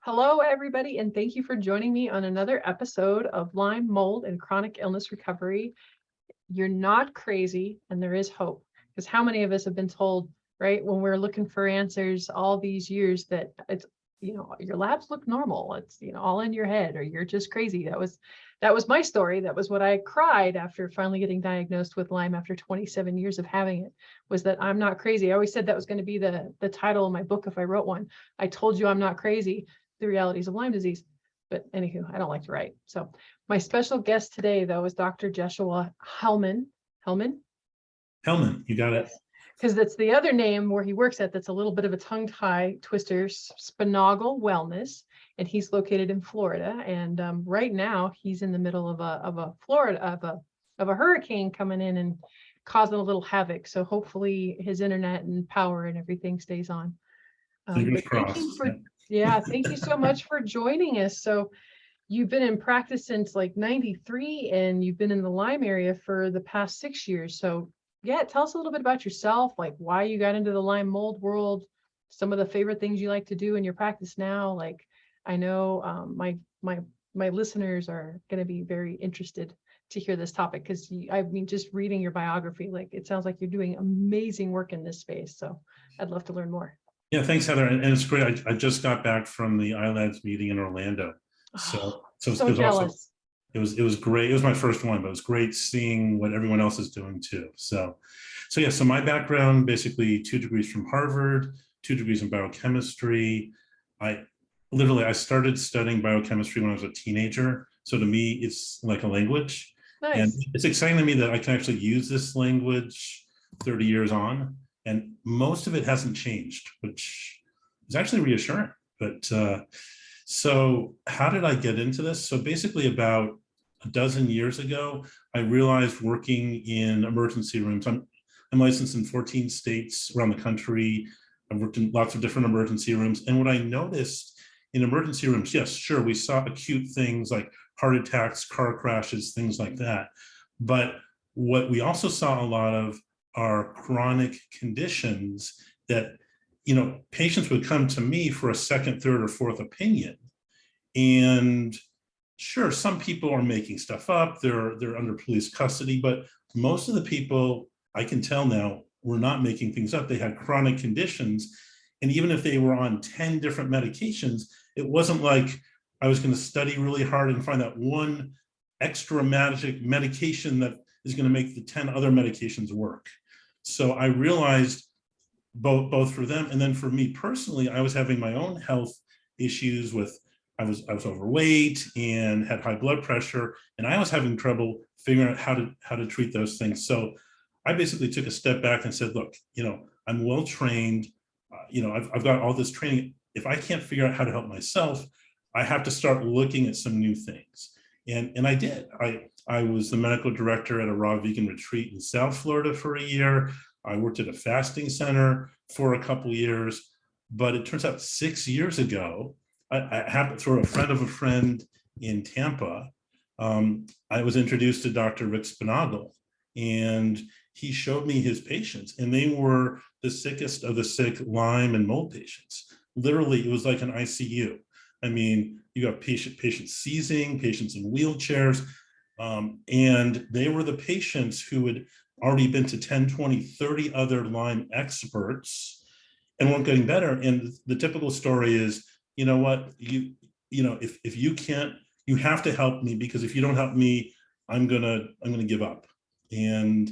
Hello, everybody, and thank you for joining me on another episode of Lyme, Mold, and Chronic Illness Recovery. You're not crazy, and there is hope. Because how many of us have been told, right, when we're looking for answers all these years that it's, your labs look normal. It's, all in your head, or you're just crazy. That was my story. That was what I cried after finally getting diagnosed with Lyme after 27 years of having it, was that I'm not crazy. I always said that was going to be the title of my book if I wrote one. I told you I'm not crazy. The realities of Lyme disease. But anywho, I don't like to write. So my special guest today, though, is Dr. Joshua Helman. Helman, you got it. because that's the other name where he works at. That's a little bit of a tongue tie twister. Sponangel Wellness, and he's located in Florida. And right now, he's in the middle of a hurricane coming in and causing a little havoc. So hopefully, his internet and power and everything stays on. Fingers crossed. Thank you so much for joining us. So you've been in practice since like 93, and you've been in the Lyme area for the past 6 years. So yeah, tell us a little bit about yourself, like why you got into the Lyme mold world, some of the favorite things you like to do in your practice now. Like I know my listeners are going to be very interested to hear this topic, because just reading your biography, like it sounds like you're doing amazing work in this space. So I'd love to learn more. Yeah, thanks, Heather. And it's great. I just got back from the ILADS meeting in Orlando. So jealous. It was great. It was my first one, but it was great seeing what everyone else is doing too. So my background, basically 2 degrees from Harvard, 2 degrees in biochemistry. I started studying biochemistry when I was a teenager. So to me, it's like a language. Nice. And it's exciting to me that I can actually use this language 30 years on. And most of it hasn't changed, which is actually reassuring. But so how did I get into this? So basically about a dozen years ago, I realized working in emergency rooms, I'm licensed in 14 states around the country. I've worked in lots of different emergency rooms. And what I noticed in emergency rooms, yes, sure, we saw acute things like heart attacks, car crashes, things like that. But what we also saw a lot of are chronic conditions that, patients would come to me for a second, third, or fourth opinion. And sure, some people are making stuff up, they're under police custody, but most of the people, I can tell now, were not making things up. They had chronic conditions. And even if they were on 10 different medications, it wasn't like I was going to study really hard and find that one extra magic medication that is going to make the 10 other medications work. So I realized both for them and then for me personally, I was having my own health issues with, I was overweight and had high blood pressure, and I was having trouble figuring out how to treat those things. So I basically took a step back and said, look, I'm well trained. I've got all this training. If I can't figure out how to help myself, I have to start looking at some new things. And I did. I was the medical director at a raw vegan retreat in South Florida for a year. I worked at a fasting center for a couple of years, but it turns out 6 years ago, I happened through a friend of a friend in Tampa. I was introduced to Dr. Rick Sponangel, and he showed me his patients, and they were the sickest of the sick Lyme and mold patients. Literally, it was like an ICU. I mean, you got patients seizing, patients in wheelchairs, and they were the patients who had already been to 10, 20, 30 other Lyme experts and weren't getting better. And the typical story is, you know what, if you can't, you have to help me, because if you don't help me, I'm gonna give up. And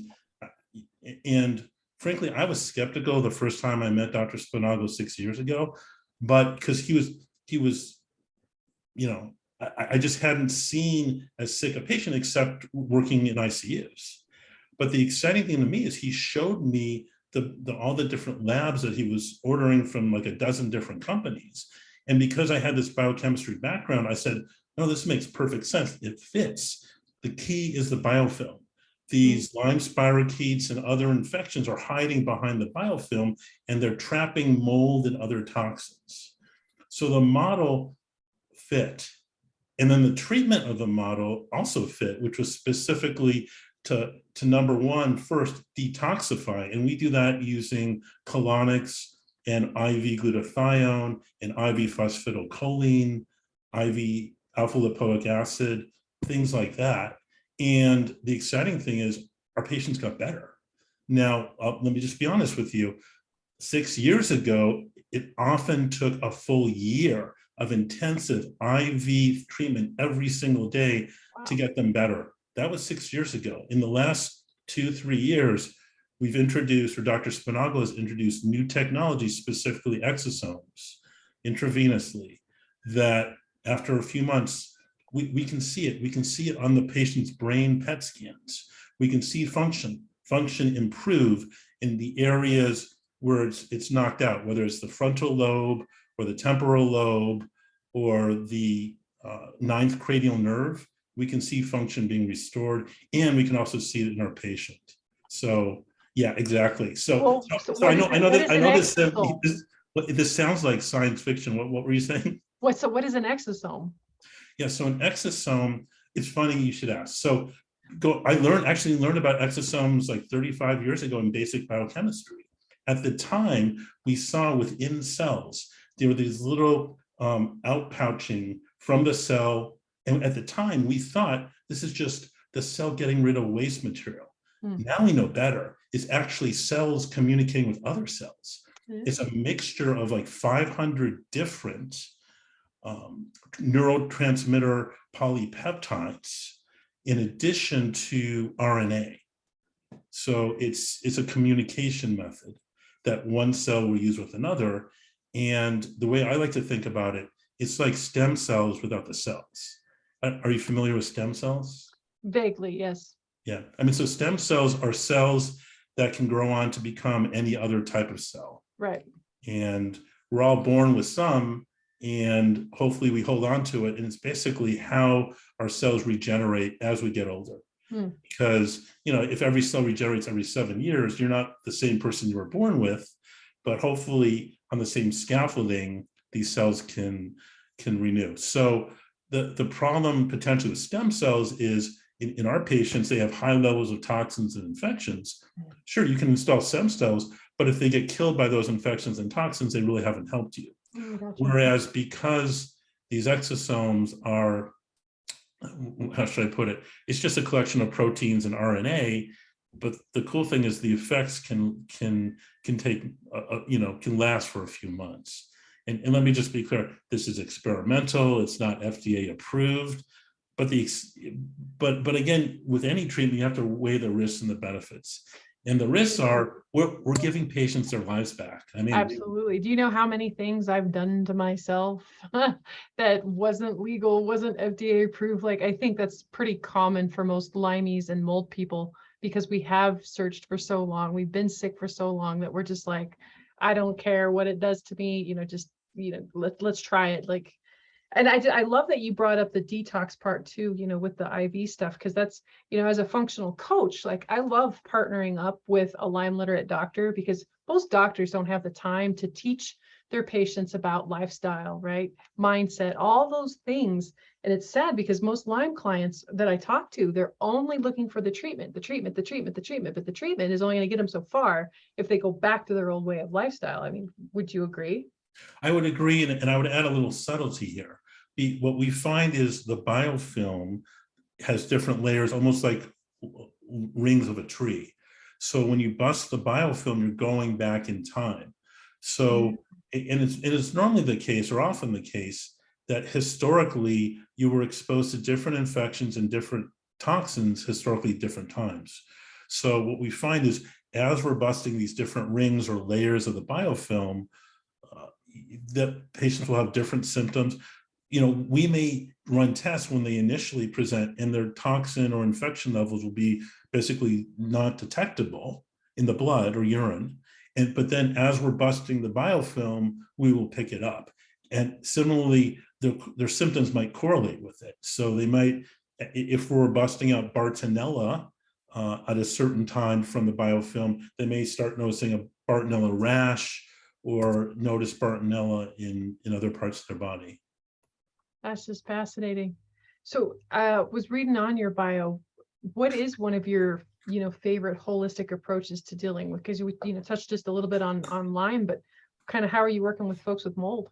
frankly, I was skeptical the first time I met Dr. Sponangel 6 years ago, but because he was, I just hadn't seen as sick a patient except working in ICUs. But the exciting thing to me is he showed me all the different labs that he was ordering from like a dozen different companies. And because I had this biochemistry background, I said, no, this makes perfect sense. It fits. The key is the biofilm. These Lyme spirochetes and other infections are hiding behind the biofilm, and they're trapping mold and other toxins. So the model fit. And then the treatment of the model also fit, which was specifically to number one, first, detoxify. And we do that using colonics, and IV glutathione and IV phosphatidylcholine, IV alpha lipoic acid, things like that. And the exciting thing is our patients got better. Now, let me just be honest with you. 6 years ago, it often took a full year of intensive IV treatment every single day to get them better. That was 6 years ago. In the last 2-3 years, we've introduced, or Dr. Sponangel has introduced new technology, specifically exosomes, intravenously, that after a few months, we can see it. We can see it on the patient's brain PET scans. We can see function improve in the areas where it's knocked out, whether it's the frontal lobe or the temporal lobe or the ninth cranial nerve. We can see function being restored, and we can also see it in our patient. So yeah, exactly. So I know this sounds like science fiction. What were you saying? What is an exosome? Yeah, so an exosome, it's funny you should ask. So I actually learned about exosomes like 35 years ago in basic biochemistry. At the time, we saw within cells, there were these little outpouching from the cell. And at the time, we thought this is just the cell getting rid of waste material. Now we know better. It's actually cells communicating with other cells. It's a mixture of like 500 different neurotransmitter polypeptides in addition to RNA. So it's a communication method that one cell will use with another. And the way I like to think about it, it's like stem cells without the cells. Are you familiar with stem cells? Vaguely, yes. Yeah, I mean, so stem cells are cells that can grow on to become any other type of cell. Right. And we're all born with some, and hopefully we hold on to it. And it's basically how our cells regenerate as we get older. Because, if every cell regenerates every 7 years, you're not the same person you were born with, but hopefully on the same scaffolding, these cells can renew. So the problem potentially with stem cells is in our patients, they have high levels of toxins and infections. Sure, you can install stem cells, but if they get killed by those infections and toxins, they really haven't helped you. Gotcha. Whereas because these exosomes are, how should I put it? It's just a collection of proteins and RNA, but the cool thing is the effects can take, can last for a few months. And let me just be clear, this is experimental, it's not FDA approved, but again, with any treatment, you have to weigh the risks and the benefits. And the risks are we're giving patients their lives back. I mean, absolutely. Do you know how many things I've done to myself that wasn't legal, wasn't FDA approved? Like, I think that's pretty common for most Lymies and mold people, because we have searched for so long. We've been sick for so long that we're just like, I don't care what it does to me, let's try it. Like, and I love that you brought up the detox part too, with the IV stuff, because that's, as a functional coach, like I love partnering up with a Lyme literate doctor, because most doctors don't have the time to teach their patients about lifestyle, right? Mindset, all those things. And it's sad because most Lyme clients that I talk to, they're only looking for the treatment, but the treatment is only going to get them so far if they go back to their old way of lifestyle. I mean, would you agree? I would agree, and I would add a little subtlety here. What we find is the biofilm has different layers, almost like rings of a tree. So when you bust the biofilm, you're going back in time. So, and it's normally the case, or often the case, that historically you were exposed to different infections and different toxins historically different times. So what we find is as we're busting these different rings or layers of the biofilm, that patients will have different symptoms. We may run tests when they initially present and their toxin or infection levels will be basically not detectable in the blood or urine. But then as we're busting the biofilm, we will pick it up. And similarly, their symptoms might correlate with it. So they might, if we're busting out Bartonella at a certain time from the biofilm, they may start noticing a Bartonella rash or notice Bartonella in other parts of their body. That's just fascinating. So was reading on your bio, what is one of your, favorite holistic approaches to dealing with, because you touched just a little bit on Lyme, but what kind of how are you working with folks with mold?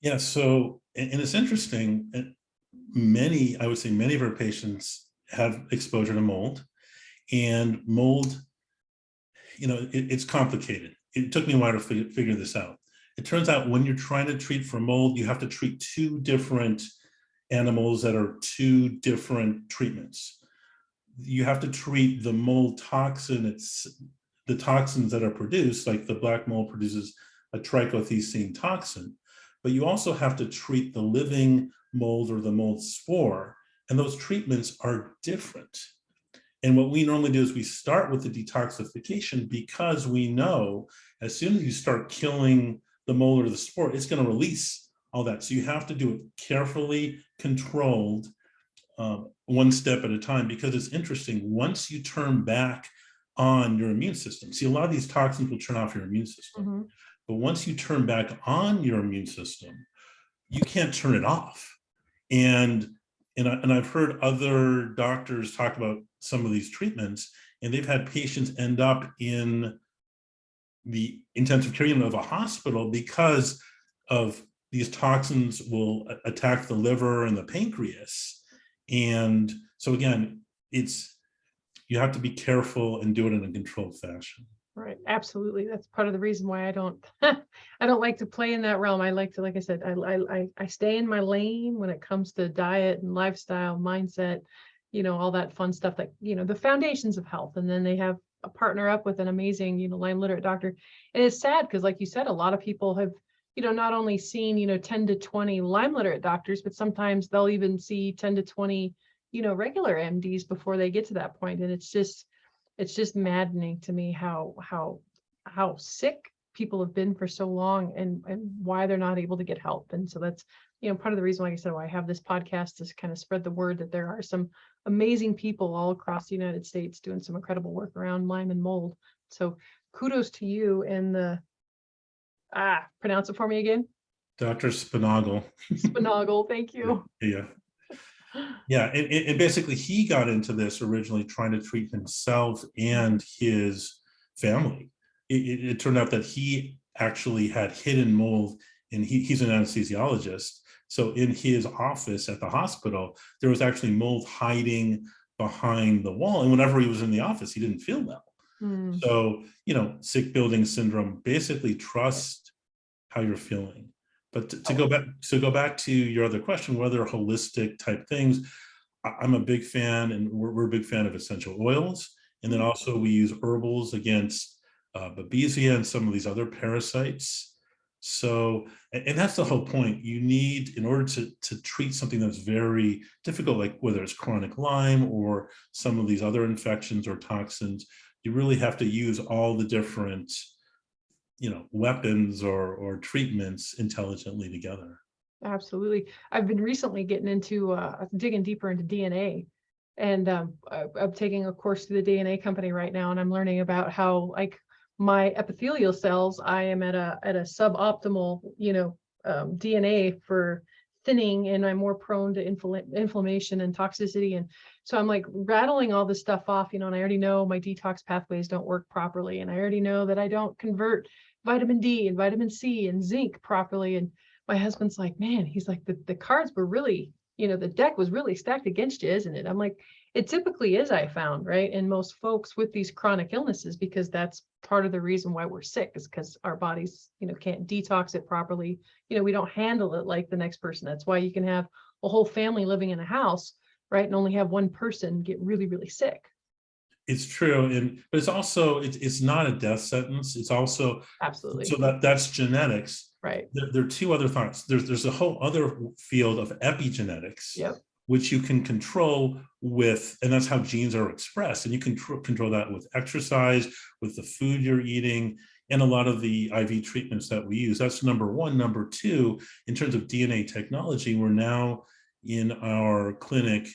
Yeah, so, and it's interesting, I would say many of our patients have exposure to mold, and mold, it's complicated. It took me a while to figure this out. It turns out when you're trying to treat for mold, you have to treat two different animals that are two different treatments. You have to treat the mold toxin, it's the toxins that are produced, like the black mold produces a trichothecene toxin, but you also have to treat the living mold or the mold spore, and those treatments are different. And what we normally do is we start with the detoxification, because we know as soon as you start killing the mold or the spore, it's going to release all that. So you have to do it carefully, controlled, one step at a time, because it's interesting. Once you turn back on your immune system, see, a lot of these toxins will turn off your immune system. Mm-hmm. But once you turn back on your immune system, you can't turn it off. And I've heard other doctors talk about some of these treatments, and they've had patients end up in the intensive care unit of a hospital because of these toxins will attack the liver and the pancreas. And so again, you have to be careful and do it in a controlled fashion. Right. Absolutely. That's part of the reason why I don't I don't like to play in that realm. I like to, like I said, I stay in my lane when it comes to diet and lifestyle, mindset, all that fun stuff that, the foundations of health. And then they have a partner up with an amazing, Lyme literate doctor. And it's sad because, like you said, a lot of people have, not only seen, 10 to 20 Lyme literate doctors, but sometimes they'll even see 10 to 20, regular MDs before they get to that point. And it's just maddening to me how sick people have been for so long, and why they're not able to get help. And so that's, part of the reason, like I said, why I have this podcast, to kind of spread the word that there are some amazing people all across the United States doing some incredible work around Lyme and mold. So kudos to you and pronounce it for me again. Dr. Sponangel. Sponangel, thank you. Yeah. Yeah, and basically he got into this originally trying to treat himself and his family. It turned out that he actually had hidden mold, and he's an anesthesiologist. So in his office at the hospital, there was actually mold hiding behind the wall. And whenever he was in the office, he didn't feel well. So, sick building syndrome, basically trust how you're feeling. But to go back to your other question, whether holistic type things, I'm a big fan, and we're a big fan of essential oils. And then also we use herbals against Babesia and some of these other parasites. So, and that's the whole point. You need, in order to treat something that's very difficult, like whether it's chronic Lyme or some of these other infections or toxins, you really have to use all the different weapons or treatments intelligently together. Absolutely. I've been recently getting into digging deeper into DNA, and I'm taking a course through the DNA company right now, and I'm learning about how, like, my epithelial cells, I am at a suboptimal, DNA for thinning, and I'm more prone to inflammation and toxicity. And so I'm like rattling all this stuff off, and I already know my detox pathways don't work properly, and I already know that I don't convert vitamin D and vitamin C and zinc properly. And my husband's like, man, he's like, the cards were really, the deck was really stacked against you, isn't it? I'm like, it typically is, I found, right? And most folks with these chronic illnesses, because that's part of the reason why we're sick, is because our bodies, can't detox it properly. We don't handle it like the next person. That's why you can have a whole family living in a house, right, and only have one person get really, really sick. It's true, but it's also it's not a death sentence. It's also absolutely, so that's genetics. Right. There are two other thoughts. There's a whole other field of epigenetics, yep, which you can control with, and that's how genes are expressed. And you can control that with exercise, with the food you're eating, and a lot of the IV treatments that we use. That's number one. Number two, in terms of DNA technology, we're now in our clinic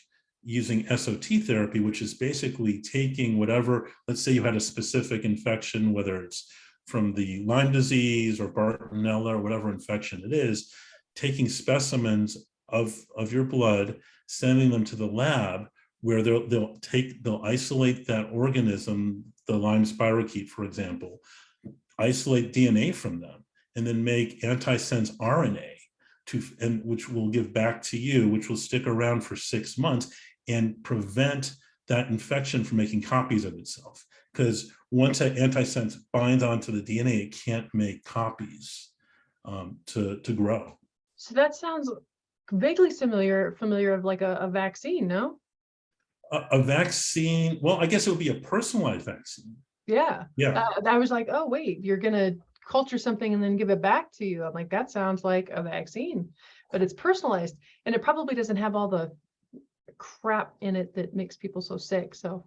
using SOT therapy, which is basically taking whatever, let's say you had a specific infection, whether it's from the Lyme disease or Bartonella or whatever infection it is, taking specimens of your blood, sending them to the lab, where they'll isolate that organism, the Lyme spirochete, for example, isolate DNA from them, and then make antisense RNA which will give back to you, which will stick around for 6 months and prevent that infection from making copies of itself. Because once that antisense binds onto the DNA, it can't make copies to grow. So that sounds vaguely familiar of like a vaccine, no? A vaccine, well, I guess it would be a personalized vaccine. Yeah. Yeah. I was like, oh, wait, you're going to culture something and then give it back to you. I'm like, that sounds like a vaccine, but it's personalized. And it probably doesn't have all the crap in it that makes people so sick. So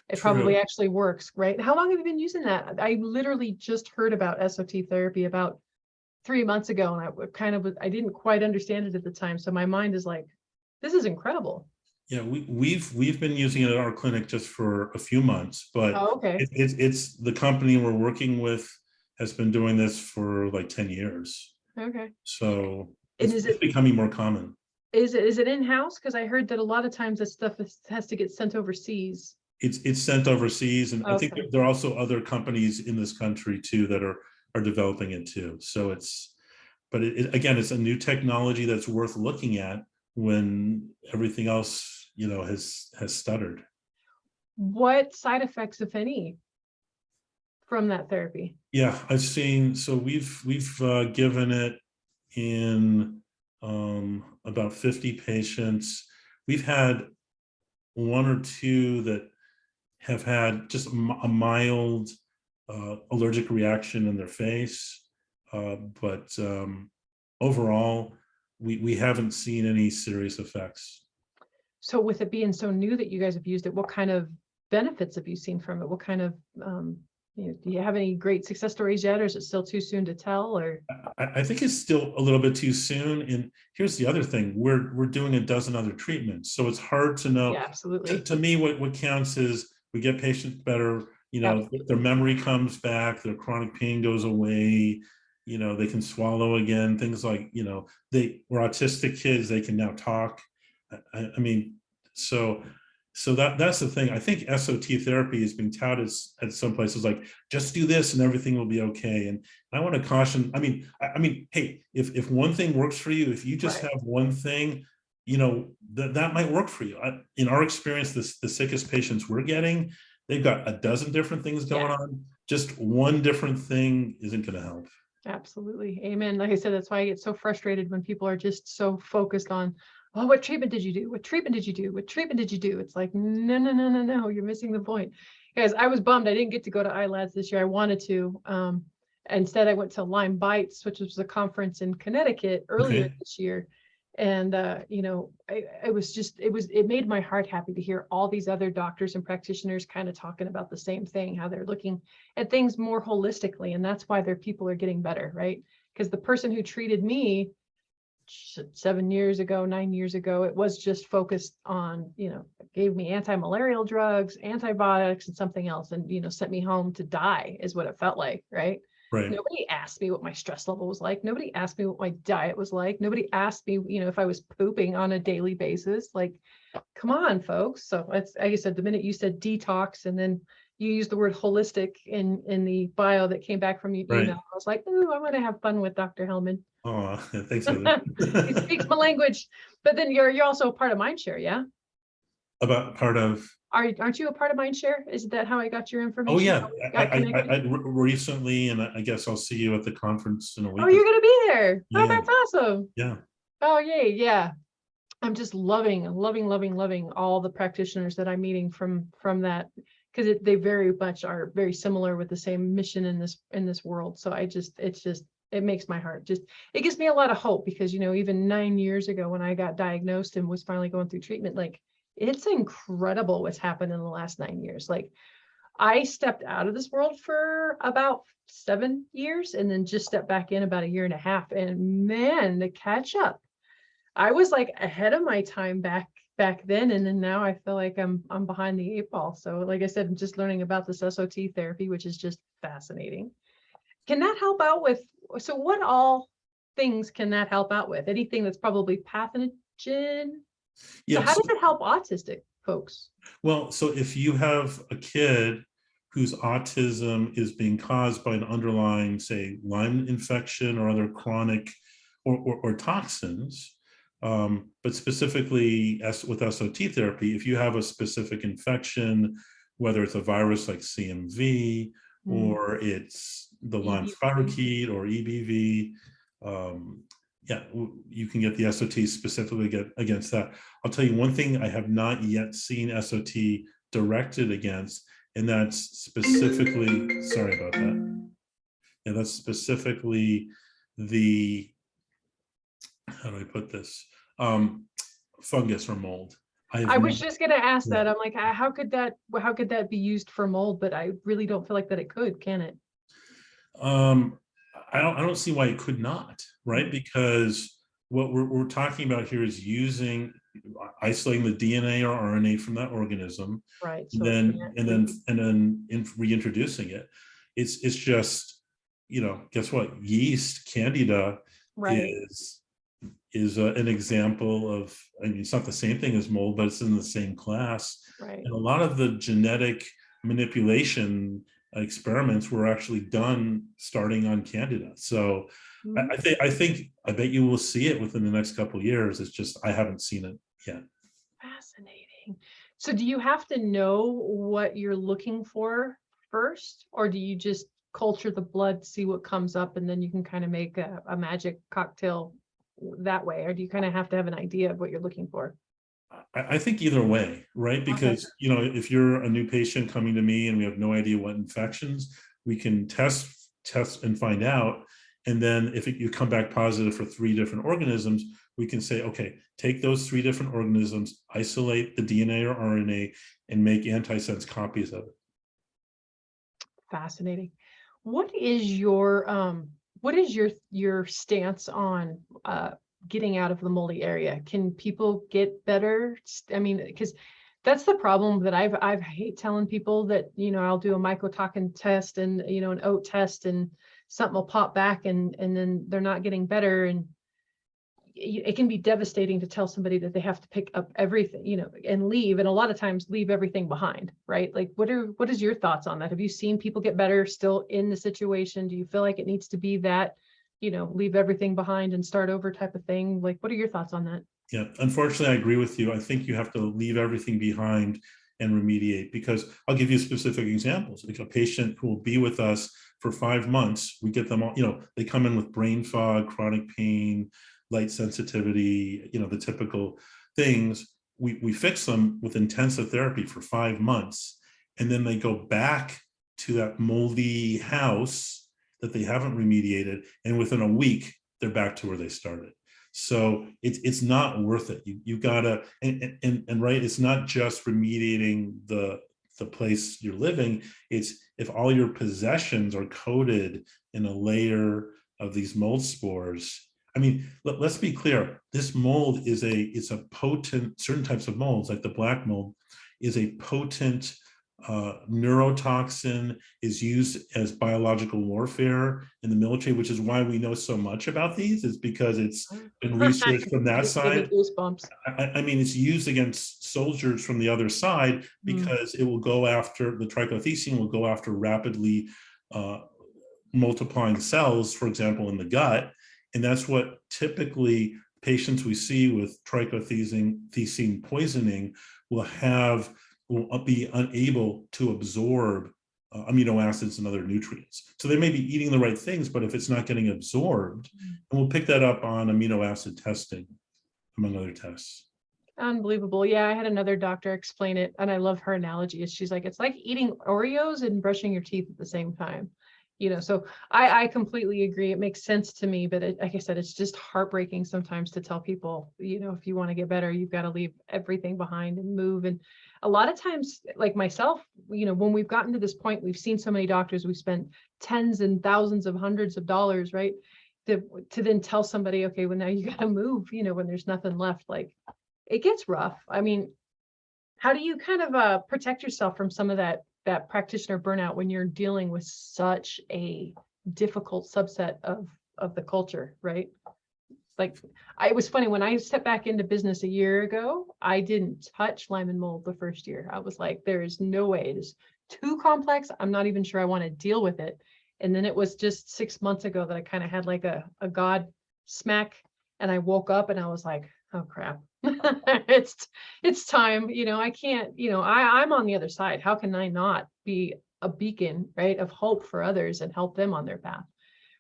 it probably actually works, right? How long have you been using that? I literally just heard about SOT therapy about 3 months ago, and I didn't quite understand it at the time. So my mind is like, this is incredible. Yeah, we've been using it at our clinic just for a few months, but okay. It's the company we're working with has been doing this for like 10 years. Okay. So it's becoming more common. Is it in-house? Because I heard that a lot of times this stuff has to get sent overseas. It's sent overseas, and I think there are also other companies in this country too that are developing it too. So again, it's a new technology that's worth looking at when everything else, has stuttered. What side effects, if any, from that therapy? Yeah, I've seen. So we've given it in about 50 patients. We've had 1 or 2 that have had just a mild allergic reaction in their face, but overall, we haven't seen any serious effects. So with it being so new that you guys have used it, what kind of benefits have you seen from it? What kind of, do you have any great success stories yet, or is it still too soon to tell? Or I think it's still a little bit too soon. And here's the other thing: we're doing a dozen other treatments, so it's hard to know. Yeah, absolutely. To me, what counts is we get patients better. Their memory comes back, their chronic pain goes away. They can swallow again. Things like they were autistic kids; they can now talk. I mean, so that's the thing. I think SOT therapy is being touted at some places like, just do this and everything will be okay. And I want to caution. I mean, hey, if one thing works for you, if you just have one thing, that might work for you. In our experience, the sickest patients we're getting, they've got a dozen different things going on. Just one different thing isn't going to help. Absolutely. Amen. Like I said, that's why I get so frustrated when people are just so focused on, oh, what treatment did you do? What treatment did you do? What treatment did you do? It's like, no, you're missing the point. Guys, I was bummed I didn't get to go to iLads this year. I wanted to. Instead, I went to Lyme Bites, which was a conference in Connecticut earlier this year. And, it made my heart happy to hear all these other doctors and practitioners kind of talking about the same thing, how they're looking at things more holistically. And that's why their people are getting better, right? Because the person who treated me 9 years ago, it was just focused on, gave me anti-malarial drugs, antibiotics, and something else, and, sent me home to die is what it felt like, right? Right. Nobody asked me what my stress level was like. Nobody asked me what my diet was like. Nobody asked me, if I was pooping on a daily basis. Like, come on, folks. So it's, like I said, the minute you said detox and then you used the word holistic in the bio that came back from you, I was like, ooh, I want to have fun with Dr. Helman. Oh, thanks. He speaks my language. But then you're also a part of Mindshare, yeah? About part of? Aren't you a part of Mindshare? Is that how I got your information? Oh yeah, I recently, and I guess I'll see you at the conference in a week. Oh, you're gonna be there. Yeah. Oh, that's awesome. Yeah. Oh, yay, yeah. I'm just loving all the practitioners that I'm meeting from that, because they very much are very similar with the same mission in this world. So it makes my heart it gives me a lot of hope, because even 9 years ago when I got diagnosed and was finally going through treatment, like, it's incredible what's happened in the last 9 years. Like, I stepped out of this world for about 7 years and then just stepped back in about 1.5 years. And man, the catch up, I was like ahead of my time back then. And then now I feel like I'm behind the 8 ball. So like I said, I'm just learning about this SOT therapy, which is just fascinating. Can that help out with, so what all things can that help out with? Anything that's probably pathogen? Yes. So how does it help autistic folks? Well, so if you have a kid whose autism is being caused by an underlying, say, Lyme infection or other chronic or toxins. But specifically with SOT therapy, if you have a specific infection, whether it's a virus like CMV or it's the Lyme spirochete or EBV, you can get the SOT specifically against that. I'll tell you one thing I have not yet seen SOT directed against, and that's specifically, sorry about that. And that's specifically the, how do I put this? Fungus or mold. I was just going to ask that. I'm like, how could that be used for mold? But I really don't feel like that it could, can it? I don't see why it could not, right? Because what we're talking about here is isolating the DNA or RNA from that organism, right? So and then reintroducing it. It's just, guess what? Yeast, Candida, right, is an example of, I mean, it's not the same thing as mold, but it's in the same class. right. And a lot of the genetic manipulation experiments were actually done starting on Candida. So I bet you will see it within the next couple of years. It's just, I haven't seen it yet. Fascinating. So do you have to know what you're looking for first, or do you just culture the blood, see what comes up, and then you can kind of make a magic cocktail that way? Or do you kind of have to have an idea of what you're looking for? I think either way, right? Because, if you're a new patient coming to me and we have no idea what infections, we can test and find out. And then if you come back positive for 3 different organisms, we can say, okay, take those 3 different organisms, isolate the DNA or RNA, and make antisense copies of it. Fascinating. What is your stance on getting out of the moldy area? Can people get better? I mean, because that's the problem that I hate telling people that, I'll do a mycotoxin test and, an oat test, and something will pop back and then they're not getting better. And it can be devastating to tell somebody that they have to pick up everything, and leave, and a lot of times leave everything behind, right? Like, what is your thoughts on that? Have you seen people get better still in the situation? Do you feel like it needs to be that, leave everything behind and start over type of thing? Like, what are your thoughts on that? Yeah, unfortunately, I agree with you. I think you have to leave everything behind and remediate, because I'll give you specific examples. Like a patient who will be with us for 5 months, we get them all, they come in with brain fog, chronic pain, light sensitivity, the typical things. We fix them with intensive therapy for 5 months, and then they go back to that moldy house that they haven't remediated, and within a week they're back to where they started. So it's not worth it. You gotta, and right, it's not just remediating the place you're living. It's if all your possessions are coated in a layer of these mold spores. I mean, let's be clear. This mold is a potent, certain types of molds, like the black mold, is a potent neurotoxin, is used as biological warfare in the military, which is why we know so much about these, is because it's been researched from that side. I mean, it's used against soldiers from the other side because it will go after, the trichothecene will go after rapidly multiplying cells, for example, in the gut. And that's what typically patients we see with trichothecene poisoning will be unable to absorb amino acids and other nutrients. So they may be eating the right things, but if it's not getting absorbed, and we'll pick that up on amino acid testing, among other tests. Unbelievable. Yeah, I had another doctor explain it, and I love her analogy. She's like, it's like eating Oreos and brushing your teeth at the same time. So I completely agree. It makes sense to me, but like I said, it's just heartbreaking sometimes to tell people, if you want to get better, you've got to leave everything behind and move. And a lot of times, like myself, when we've gotten to this point, we've seen so many doctors, we spent tens and thousands of hundreds of dollars, right? To then tell somebody, okay, well, now you got to move, when there's nothing left. Like, it gets rough. I mean, how do you kind of protect yourself from some of that practitioner burnout when you're dealing with such a difficult subset of the culture, right? Like, it was funny when I stepped back into business a year ago, I didn't touch Lyme and Mold the first year. I was like, there is no way. too complex, I'm not even sure I want to deal with it. And then it was just 6 months ago that I kind of had like a God smack, and I woke up and I was like, oh crap, it's time. I can't, I'm on the other side. How can I not be a beacon, right, of hope for others and help them on their path?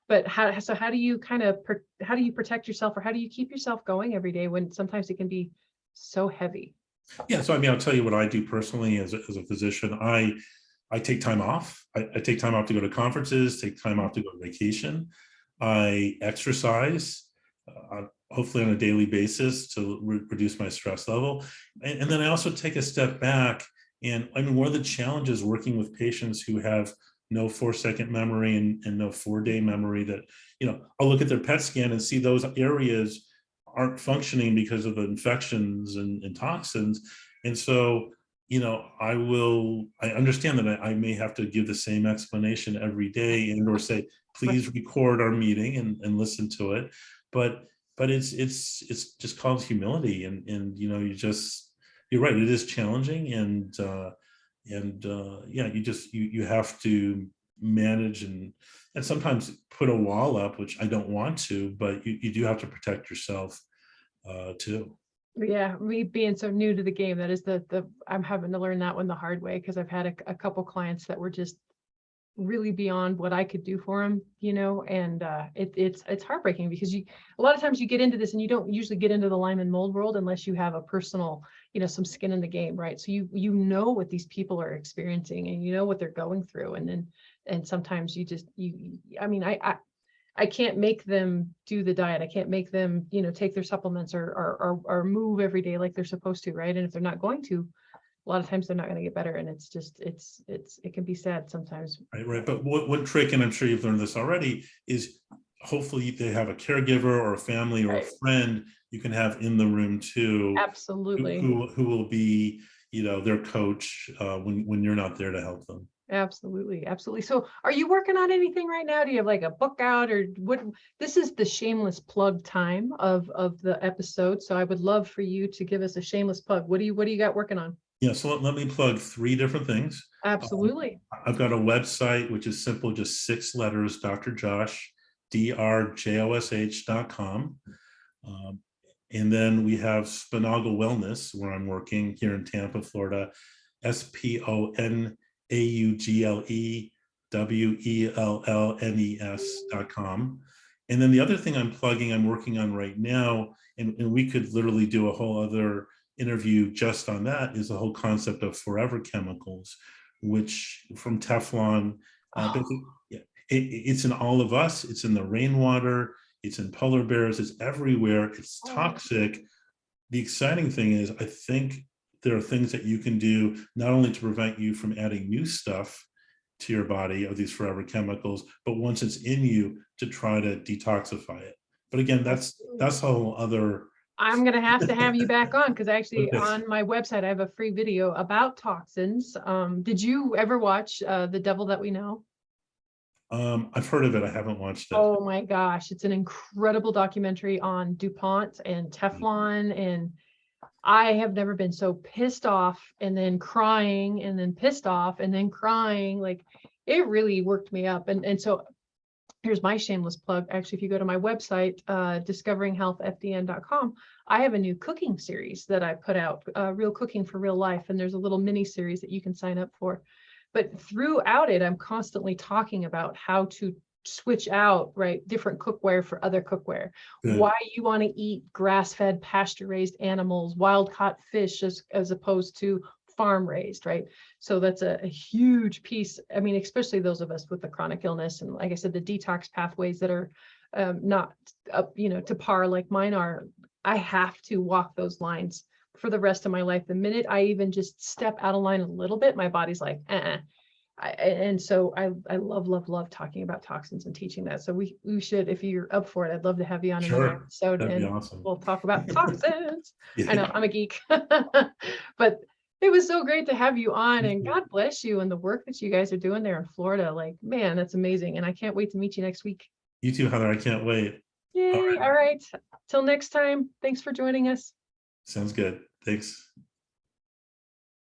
But how do you how do you protect yourself, or how do you keep yourself going every day when sometimes it can be so heavy? Yeah, so I mean, I'll tell you what I do personally as a physician. I take time off. I take time off to go to conferences, take time off to go to vacation. I exercise, hopefully on a daily basis to reduce my stress level. And then I also take a step back. And I mean, one of the challenges working with patients who have no 4-second memory and no 4-day memory, that, I'll look at their PET scan and see those areas aren't functioning because of infections and toxins. And so, I understand that I may have to give the same explanation every day and or say, please record our meeting and listen to it. But it's just called humility. And you're right, it is challenging. And yeah, you have to manage and sometimes put a wall up, which I don't want to, but you do have to protect yourself too. Yeah, me being so new to the game, that is I'm having to learn that one the hard way, because I've had a couple clients that were just really beyond what I could do for them, and it's heartbreaking, because a lot of times you get into this and you don't usually get into the Lyme and mold world unless you have a personal, some skin in the game, right? So you know what these people are experiencing, and you know what they're going through, and sometimes I can't make them do the diet. I can't make them, take their supplements or move every day like they're supposed to, right? And if they're not going to, a lot of times they're not going to get better, and it can be sad sometimes. Right. But what trick, and I'm sure you've learned this already, is hopefully they have a caregiver or a family or a friend you can have in the room too. Absolutely. Who will be, their coach when you're not there to help them. Absolutely. Absolutely. So are you working on anything right now? Do you have like a book out, or what? This is the shameless plug time of the episode. So I would love for you to give us a shameless plug. What do you got working on? Yeah, so let me plug 3 different things. Absolutely. I've got a website, which is simple, just 6 letters, Dr. Josh, drjosh.com. And then we have Sponangel Wellness, where I'm working here in Tampa, Florida, SPONAGLEWELLNES.com. And then the other thing I'm working on right now, and we could literally do a whole other interview just on that, is the whole concept of forever chemicals, which from Teflon, it's in all of us. It's in the rainwater. It's in polar bears. It's everywhere. It's toxic. The exciting thing is, I think there are things that you can do not only to prevent you from adding new stuff to your body of these forever chemicals, but once it's in you, to try to detoxify it. But again, that's a whole other. I'm going to have you back on, because actually on my website, I have a free video about toxins. Did you ever watch The Devil That We Know? I've heard of it. I haven't watched it. Oh my gosh. It's an incredible documentary on DuPont and Teflon. And I have never been so pissed off, and then crying, and then pissed off, and then crying. Like, it really worked me up. And so here's my shameless plug. Actually, if you go to my website, discoveringhealthfdn.com, I have a new cooking series that I put out, Real Cooking for Real Life. And there's a little mini series that you can sign up for. But throughout it, I'm constantly talking about how to switch out, right, different cookware for other cookware. Good. Why you want to eat grass-fed, pasture-raised animals, wild-caught fish as opposed to farm-raised, right? So that's a huge piece. I mean, especially those of us with the chronic illness, and like I said, the detox pathways that are not up, to par like mine are. I have to walk those lines for the rest of my life. The minute I even just step out of line a little bit, my body's like, and so I love talking about toxins and teaching that. So we should, if you're up for it, I'd love to have you on another episode, and awesome. We'll talk about toxins. Yeah. I know, I'm a geek, but it was so great to have you on, and God bless you and the work that you guys are doing there in Florida. Like, man, that's amazing. And I can't wait to meet you next week. You too, Heather. I can't wait. Yay. All right. Till next time. Thanks for joining us. Sounds good. Thanks.